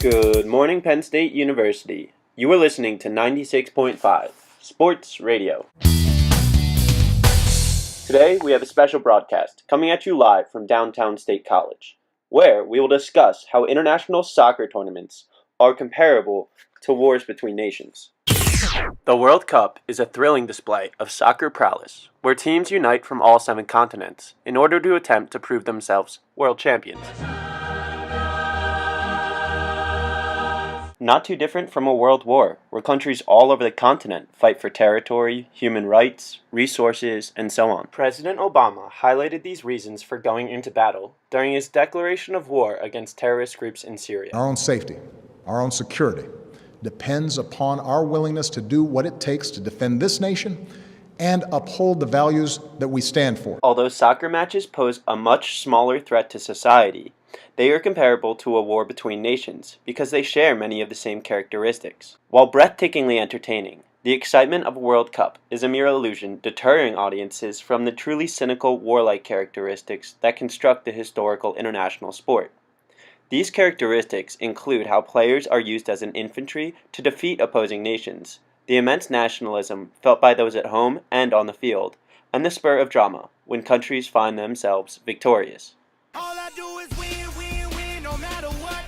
Good morning, Penn State University. You are listening to 96.5 Sports Radio. Today, we have a special broadcast coming at you live from downtown State College, where we will discuss how international soccer tournaments are comparable to wars between nations. The World Cup is a thrilling display of soccer prowess, where teams unite from all 7 continents in order to attempt to prove themselves world champions. Not too different from a world war, where countries all over the continent fight for territory, human rights, resources, and so on. President Obama highlighted these reasons for going into battle during his declaration of war against terrorist groups in Syria. Our own safety, our own security, depends upon our willingness to do what it takes to defend this nation and uphold the values that we stand for. Although soccer matches pose a much smaller threat to society, they are comparable to a war between nations because they share many of the same characteristics. While breathtakingly entertaining, the excitement of a World Cup is a mere illusion deterring audiences from the truly cynical warlike characteristics that construct the historical international sport. These characteristics include how players are used as an infantry to defeat opposing nations, the immense nationalism felt by those at home and on the field, and the spur of drama when countries find themselves victorious. All I do is win, no matter what.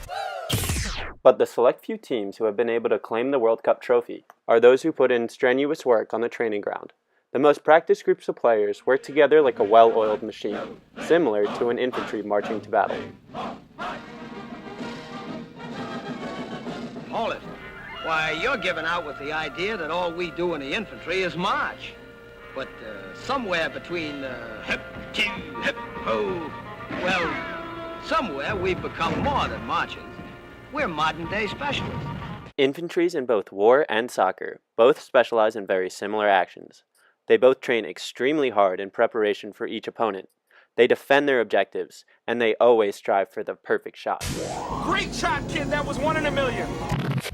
But the select few teams who have been able to claim the World Cup trophy are those who put in strenuous work on the training ground. The most practiced groups of players work together like a well-oiled machine, similar to an infantry marching to battle. Hold it. Why, you're giving out with the idea that all we do in the infantry is march. But somewhere between hip, choo, hip, ho, well, somewhere we've become more than marchers. We're modern-day specialists. Infantries in both war and soccer both specialize in very similar actions. They both train extremely hard in preparation for each opponent. They defend their objectives, and they always strive for the perfect shot. Great shot, kid. That was 1 in a million.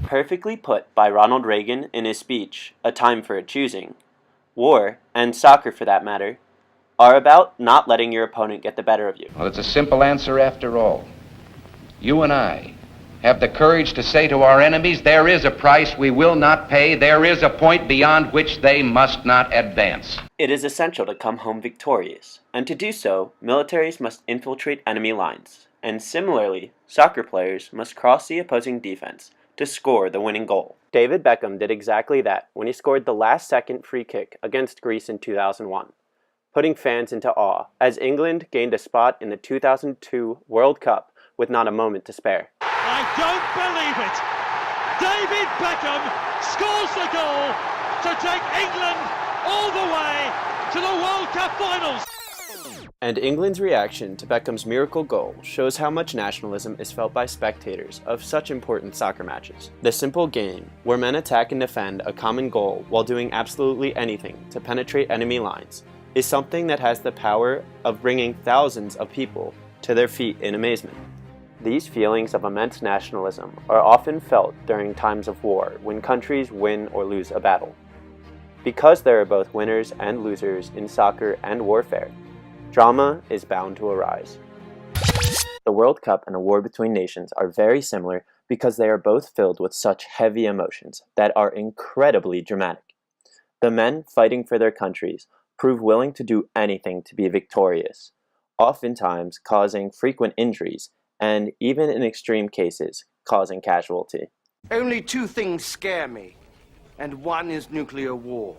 Perfectly put by Ronald Reagan in his speech, A Time for a Choosing. War, and soccer for that matter, are about not letting your opponent get the better of you. Well, it's a simple answer after all. You and I have the courage to say to our enemies, there is a price we will not pay, there is a point beyond which they must not advance. It is essential to come home victorious, and to do so, militaries must infiltrate enemy lines, and similarly, soccer players must cross the opposing defense to score the winning goal. David Beckham did exactly that when he scored the last-second free kick against Greece in 2001, putting fans into awe as England gained a spot in the 2002 World Cup with not a moment to spare. I don't believe it! David Beckham scores the goal to take England all the way to the World Cup finals! And England's reaction to Beckham's miracle goal shows how much nationalism is felt by spectators of such important soccer matches. The simple game, where men attack and defend a common goal while doing absolutely anything to penetrate enemy lines, is something that has the power of bringing thousands of people to their feet in amazement. These feelings of immense nationalism are often felt during times of war when countries win or lose a battle. Because there are both winners and losers in soccer and warfare, drama is bound to arise. The World Cup and a war between nations are very similar because they are both filled with such heavy emotions that are incredibly dramatic. The men fighting for their countries prove willing to do anything to be victorious, oftentimes causing frequent injuries and, even in extreme cases, causing casualty. Only 2 things scare me, and one is nuclear war.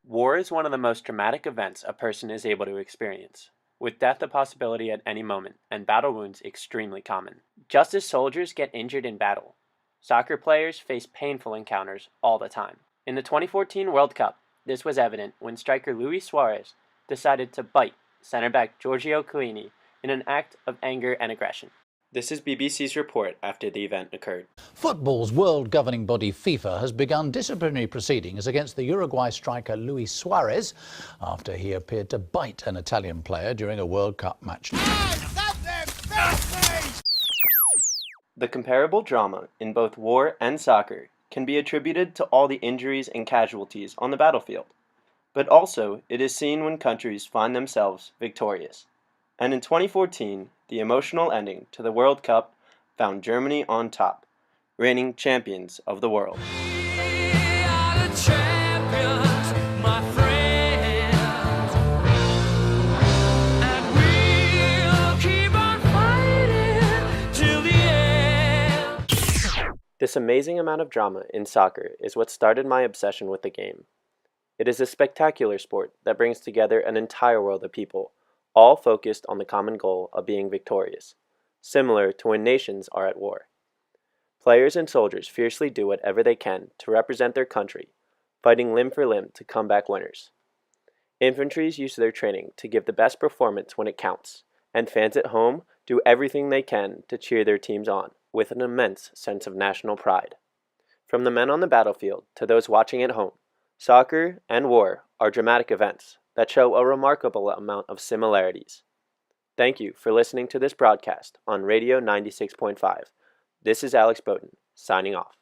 War is one of the most dramatic events a person is able to experience, with death a possibility at any moment and battle wounds extremely common. Just as soldiers get injured in battle, soccer players face painful encounters all the time. In the 2014 World Cup, this was evident when striker Luis Suarez decided to bite center back Giorgio Chiellini in an act of anger and aggression. This is BBC's report after the event occurred. Football's world governing body FIFA has begun disciplinary proceedings against the Uruguay striker Luis Suarez after he appeared to bite an Italian player during a World Cup match. The comparable drama in both war and soccer can be attributed to all the injuries and casualties on the battlefield, but also it is seen when countries find themselves victorious. And in 2014, the emotional ending to the World Cup found Germany on top, reigning champions of the world. This amazing amount of drama in soccer is what started my obsession with the game. It is a spectacular sport that brings together an entire world of people, all focused on the common goal of being victorious, similar to when nations are at war. Players and soldiers fiercely do whatever they can to represent their country, fighting limb for limb to come back winners. Infantries use their training to give the best performance when it counts, and fans at home do everything they can to cheer their teams on, with an immense sense of national pride. From the men on the battlefield to those watching at home, soccer and war are dramatic events that show a remarkable amount of similarities. Thank you for listening to this broadcast on Radio 96.5. This is Alex Bowden, signing off.